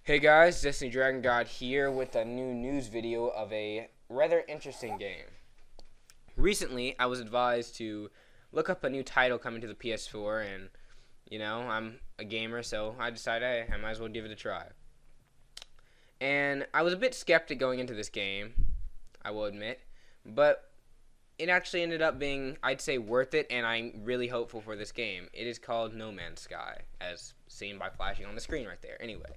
Hey guys, Destiny Dragon God here with a new news video of a rather interesting game. Recently, I was advised to look up a new title coming to the PS4, and I'm a gamer, so I decided, hey, I might as well give it a try. And I was a bit skeptic going into this game, I will admit, but it actually ended up being, I'd say, worth it, and I'm really hopeful for this game. It is called No Man's Sky, as seen by flashing on the screen right there. Anyway.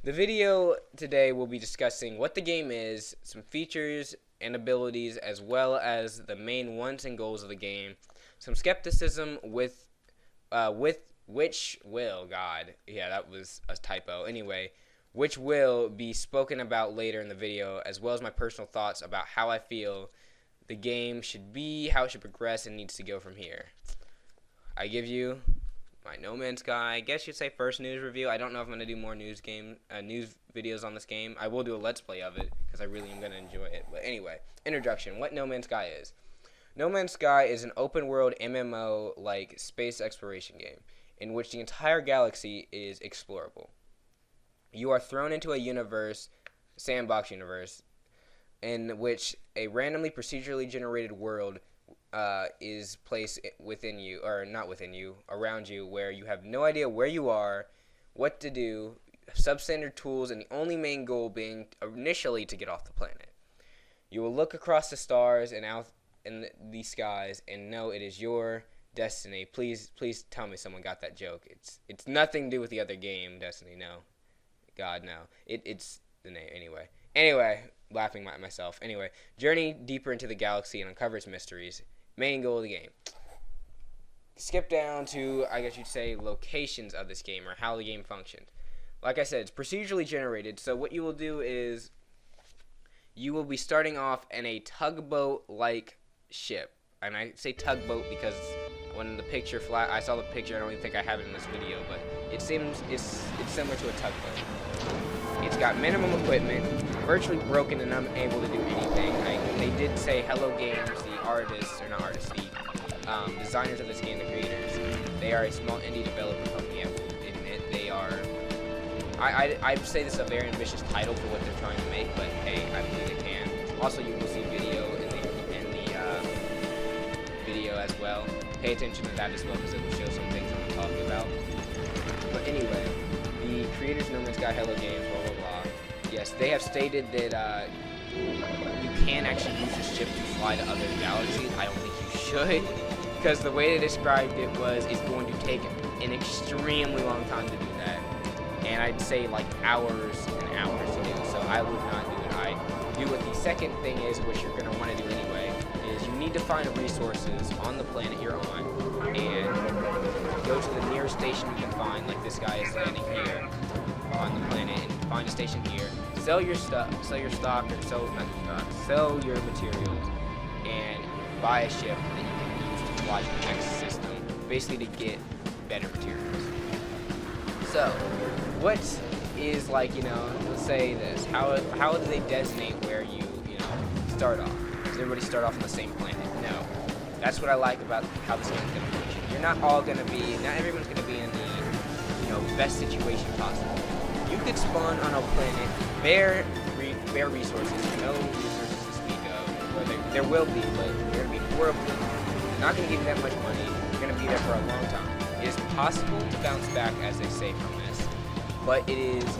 The video today will be discussing what the game is, some features and abilities, as well as the main wants and goals of the game, some skepticism with which will, God, yeah, that was a typo. Anyway, which will be spoken about later in the video, as well as my personal thoughts about how I feel the game should be, how it should progress, and needs to go from here. I give you my No Man's Sky, I guess you'd say first news review. I don't know if I'm going to do more news videos on this game. I will do a Let's Play of it, because I really am going to enjoy it. But anyway, introduction, what No Man's Sky is. No Man's Sky is an open-world MMO-like space exploration game, in which the entire galaxy is explorable. You are thrown into a universe, sandbox universe, in which a randomly procedurally generated world is placed within you, or not within you, around you, where you have no idea where you are, what to do, substandard tools, and the only main goal being initially to get off the planet. You will look across the stars and out in the skies and know it is your destiny. Please tell me someone got that joke. It's nothing to do with the other game, Destiny. No, God, no. It's the name anyway. Anyway, laughing at myself. Anyway, journey deeper into the galaxy and uncover its mysteries. Main goal of the game. Skip down to, I guess you'd say, locations of this game, or how the game functions. Like I said, it's procedurally generated, so what you will do is you will be starting off in a tugboat-like ship. And I say tugboat because when the picture I saw the picture, I don't even think I have it in this video, but it seems it's similar to a tugboat. It's got minimum equipment, virtually broken and unable to do anything. They did say Hello Games, the artists, or not artists, the designers of this game, the creators. They are a small indie developer company, I will admit. They are, I'd say this is a very ambitious title for what they're trying to make, but hey, I believe they can. Also, you will see video in the video as well. Pay attention to that as well, because it will show some things I'm talking about. But anyway, the creators of No Man's Sky, Hello Games, blah blah blah. Yes, they have stated that you can actually use this ship to fly to other galaxies. I don't think you should, because the way they described it was it's going to take an extremely long time to do that, and I'd say like hours and hours to do. So I would not do it. I'd do what the second thing is, which you're going to want to do anyway, is you need to find resources on the planet you're on, and go to the nearest station you can find, like this guy is landing here on the planet, and find a station here, sell your stock, or sell your materials, and buy a ship that you can use to fly to the next system, basically to get better materials. So, what is, like, let's say this, how do they designate where you start off? Does everybody start off on the same planet? No. That's what I like about how this game is going to function. You're not everyone's going to be in the, best situation possible. You could spawn on a planet, bare resources, no resources to speak of, or there will be, but they're going to be horrible. They're not going to give you that much money. You're going to be there for a long time. It is possible to bounce back, as they say, from this, but it is, it's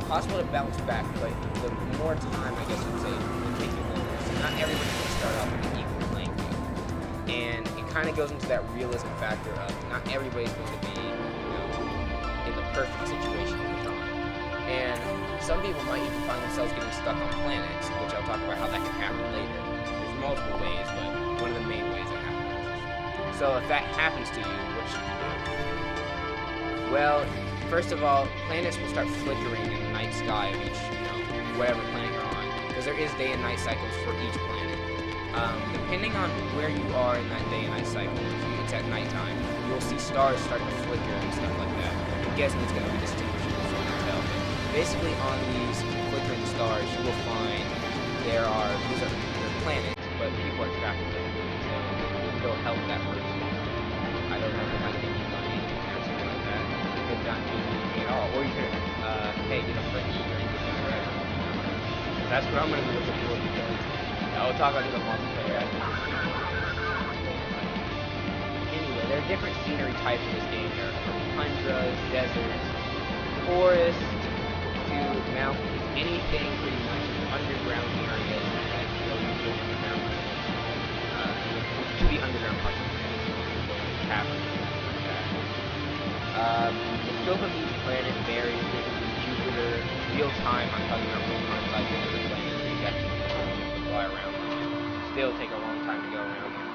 possible to bounce back, but the more time, I guess you'd say, will take you longer. So not everyone's going to start off with an equal playing field. And it kind of goes into that realism factor of not everybody's going to be, in the perfect situation all the time. And some people might even find themselves getting stuck on planets, which I'll talk about how that can happen later. There's multiple ways, but one of the main ways that happens. So if that happens to you, what should you do? Well, first of all, planets will start flickering in the night sky of each, whatever planet you're on, because there is day and night cycles for each planet. Depending on where you are in that day and night cycle, if it's at nighttime, you'll see stars start to flicker and stuff like that. I'm guessing it's going to be distinguishable from the tell, but basically on these flickering stars, you will find these are planets, but people are trapped in them, so you can go help that person. I don't know if it might give you money or something like that. It could not give you anything at all. That's what I'm gonna be looking for because I will talk about the multiplayer aspect. Anyway, there are different scenery types in this game. There are from tundras, deserts, forests, to mountains, anything pretty much underground areas that go into the mountains, to the underground parts of the caverns, like that. The scope of each planet varies. There's going to be Jupiter, real time. I'm talking about real time size of the planet. So you actually fly around them. Still take a long time to go around them.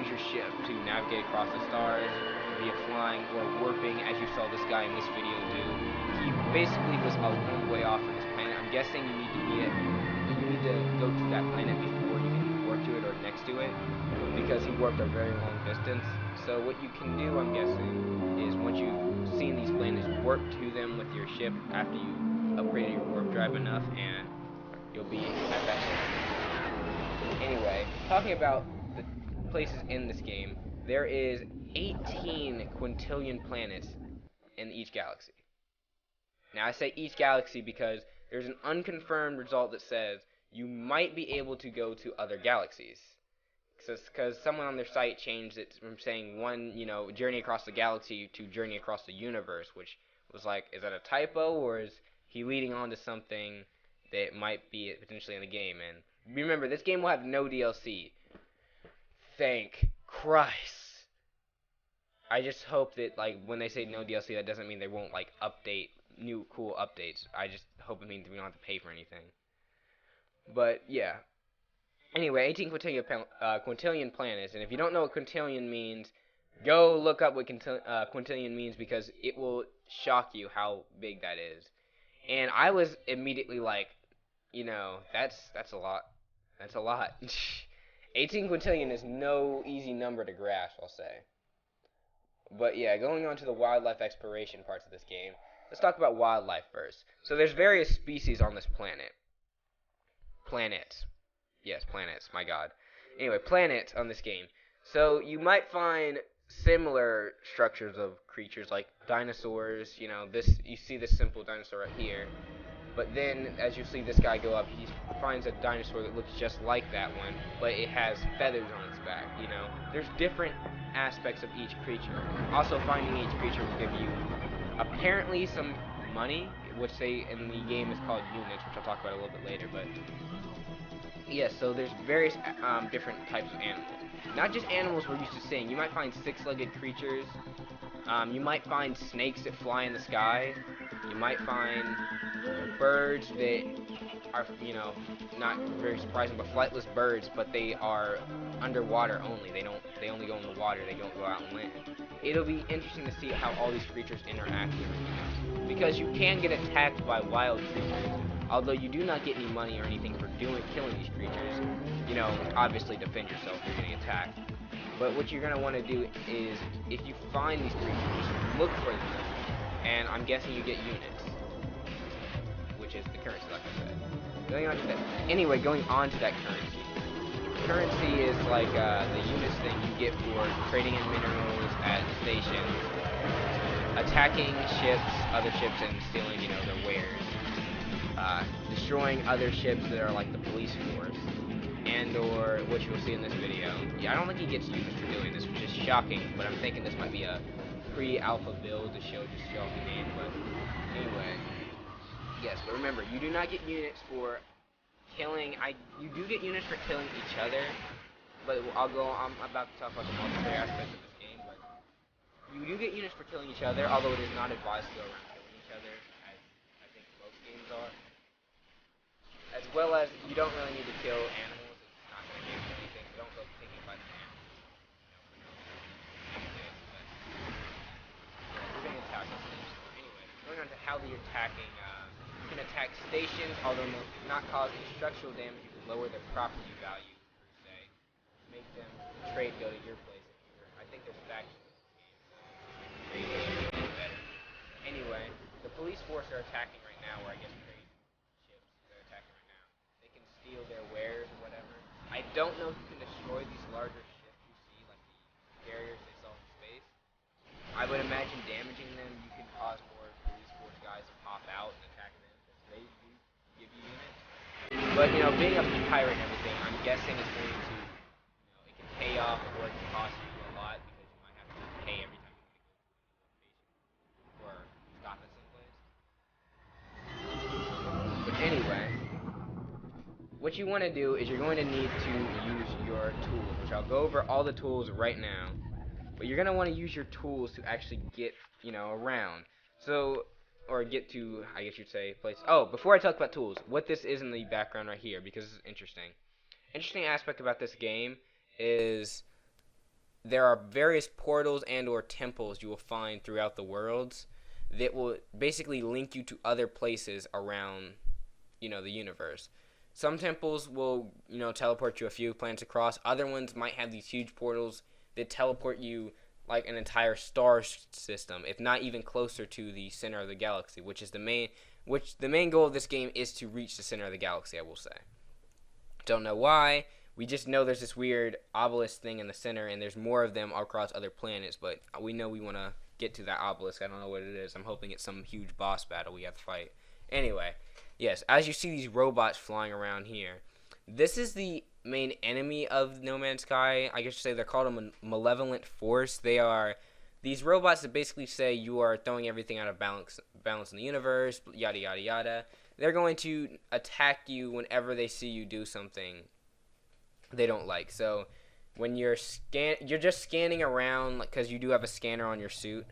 Use your ship to navigate across the stars via flying or warping, as you saw this guy in this video do. He basically was a long way off from this planet. I'm guessing you need to go to that planet before you can warp to it or next to it, because he warped a very long distance. So what you can do, I'm guessing, is once you've seen these planets, warp to them with your ship after you upgraded your warp drive enough, and you'll be at that point. Anyway, talking about the places in this game, there is 18 quintillion planets in each galaxy. Now I say each galaxy because there's an unconfirmed result that says you might be able to go to other galaxies. Because someone on their site changed it from saying one, journey across the galaxy to journey across the universe, which was like, is that a typo or is he leading on to something that might be potentially in the game? And remember, this game will have no DLC. Thank Christ. I just hope that, like, when they say no DLC, that doesn't mean they won't, like, update new cool updates. I just hope it means we don't have to pay for anything. But yeah. Anyway, 18 quintillion planets, and if you don't know what quintillion means, go look up what quintillion means, because it will shock you how big that is. And I was immediately like, that's a lot. That's a lot. 18 quintillion is no easy number to grasp, I'll say. But yeah, going on to the wildlife exploration parts of this game, let's talk about wildlife first. So there's various species on this planet. Planets. Yes, planets, my god. Anyway, planets on this game. So you might find similar structures of creatures like dinosaurs, you see this simple dinosaur right here. But then, as you see this guy go up, he finds a dinosaur that looks just like that one, but it has feathers on its back, There's different aspects of each creature. Also, finding each creature will give you, apparently, some money, which they, in the game, is called units, which I'll talk about a little bit later, but yes, so there's various different types of animals. Not just animals we're used to seeing. You might find six-legged creatures. You might find snakes that fly in the sky. You might find birds that are, not very surprising, but flightless birds, but they are underwater only. They only go in the water. They don't go out and land. It'll be interesting to see how all these creatures interact with each other, because you can get attacked by wild creatures. Although you do not get any money or anything for killing these creatures, obviously defend yourself if you're getting attacked. But what you're going to want to do is, if you find these creatures, look for them, and I'm guessing you get units, which is the currency, like I said. Going on to that currency. Currency is like the units thing you get for trading in minerals at stations, attacking other ships, and stealing, their wares. Destroying other ships that are like the police force, and or what you'll see in this video. Yeah, I don't think he gets units for doing this, which is shocking, but I'm thinking this might be a pre-alpha build to show off the game. But anyway, yes, but remember, you do not get units for killing. You do get units for killing each other, but I'm about to talk about the multiplayer aspect of this game, but you do get units for killing each other, although it is not advised to go around killing each other, as I think most games are. As well as, you don't really need to kill animals, it's not going to give you anything, so don't go taking bites of animals. You're going to attack us. Anyway, going on to how you're attacking, you can attack stations, although not cause any structural damage. You can lower their property value, per se. Make them trade go to your place. I think there's factions in this game. Better. Anyway, the police force are attacking right now, or I guess steal their wares or whatever. I don't know if you can destroy these larger ships you see, like the carriers they saw in space. I would imagine damaging them, you can cause more police force guys to pop out and attack them, because they do But being a pirate and everything, I'm guessing it's going to, it can pay off or it can cost you a lot because you might have to pay every time you want to go to a new location or stop at some place. But anyway, what you want to do is you're going to need to use your tools, which I'll go over all the tools right now. But you're going to want to use your tools to actually get, around. So, or get to, I guess you'd say, place. Oh, before I talk about tools, what this is in the background right here, because it's interesting. Interesting aspect about this game is there are various portals and or temples you will find throughout the worlds that will basically link you to other places around, the universe. Some temples will, teleport you a few planets across. Other ones might have these huge portals that teleport you like an entire star system, if not even closer to the center of the galaxy, which the main goal of this game is to reach the center of the galaxy, I will say. Don't know why. We just know there's this weird obelisk thing in the center, and there's more of them across other planets, but we know we want to get to that obelisk. I don't know what it is. I'm hoping it's some huge boss battle we have to fight. Anyway, yes, as you see these robots flying around here, this is the main enemy of No Man's Sky. I guess you say they're called a malevolent force. They are these robots that basically say you are throwing everything out of balance in the universe, yada yada yada. They're going to attack you whenever they see you do something they don't like. So when you're just scanning around, because you do have a scanner on your suit.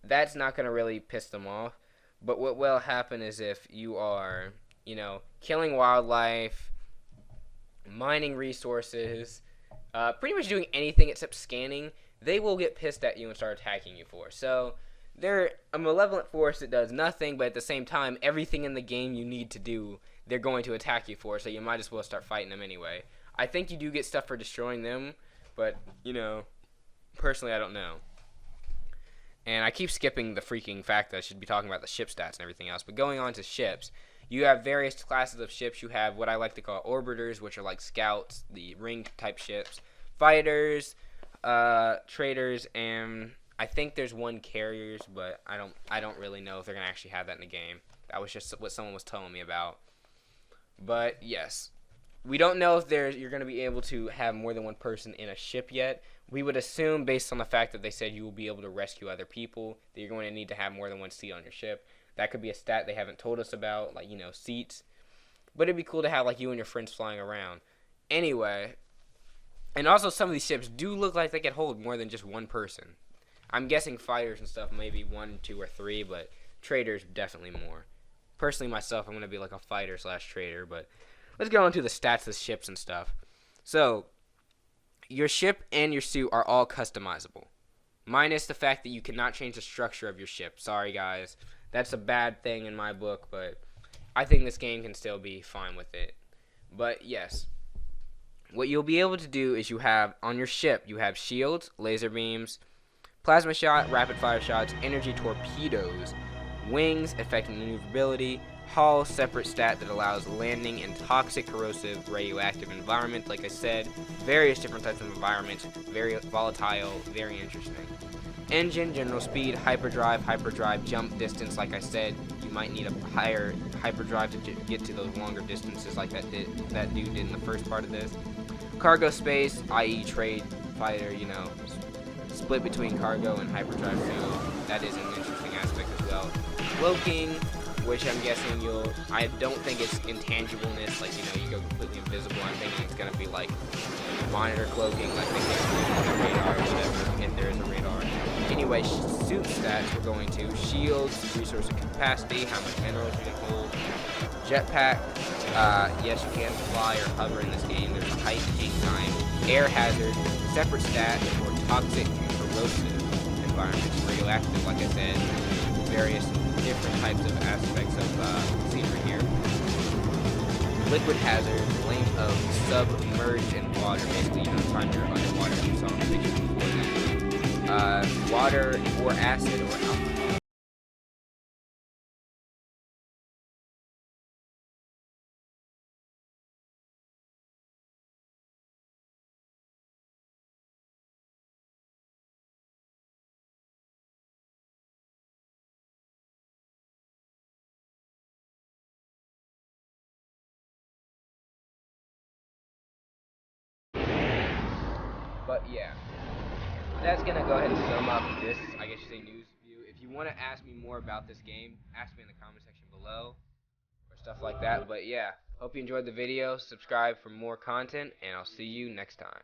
That's not going to really piss them off. But what will happen is if you are, killing wildlife, mining resources, pretty much doing anything except scanning, they will get pissed at you and start attacking you for. So they're a malevolent force that does nothing, but at the same time, everything in the game you need to do, they're going to attack you for, so you might as well start fighting them anyway. I think you do get stuff for destroying them, but, personally I don't know. And I keep skipping the freaking fact that I should be talking about the ship stats and everything else, but going on to ships, you have various classes of ships. You have what I like to call orbiters, which are like scouts, the ring type ships, fighters, traders, and I think there's one carriers, but I don't really know if they're gonna actually have that in the game. That was just what someone was telling me about. But yes, we don't know if you're going to be able to have more than one person in a ship yet. We would assume, based on the fact that they said you will be able to rescue other people, that you're going to need to have more than one seat on your ship. That could be a stat they haven't told us about, like, seats. But it'd be cool to have, like, you and your friends flying around. Anyway, and also some of these ships do look like they could hold more than just one person. I'm guessing fighters and stuff, maybe 1, 2, or 3, but traders definitely more. Personally, myself, I'm going to be like a fighter/trader, but let's get on to the stats of the ships and stuff. So, your ship and your suit are all customizable, minus the fact that you cannot change the structure of your ship. Sorry, guys. That's a bad thing in my book, but I think this game can still be fine with it. But, yes. What you'll be able to do is you have, on your ship, you have shields, laser beams, plasma shot, rapid fire shots, energy torpedoes, wings, affecting maneuverability, hull, separate stat that allows landing in toxic, corrosive, radioactive environments. Like I said, various different types of environments, very volatile, very interesting. Engine, general speed, hyperdrive, jump distance. Like I said, you might need a higher hyperdrive to get to those longer distances like that dude did in the first part of this. Cargo space, i.e. trade fighter, split between cargo and hyperdrive, so that is an interesting aspect as well. Cloaking, which I'm guessing I don't think it's intangibleness, like, you go completely invisible. I'm thinking it's going to be like monitor cloaking, like they can radar or whatever, if there is a radar. Anyway, suit stats we're going to. Shields, resource capacity, how much minerals you can hold. Jetpack, yes, you can fly or hover in this game. There's a height and hang time. Air hazard, separate stat for toxic and corrosive environments. Radioactive, like I said, various different types of aspects of scenery here. Liquid hazard, length of submerged in water, basically, time you're underwater, you saw in the video before that. Water or acid or alcohol. But yeah, that's gonna go ahead and sum up this, I guess you say, news view. If you want to ask me more about this game, ask me in the comment section below or stuff like that. But yeah, hope you enjoyed the video. Subscribe for more content, and I'll see you next time.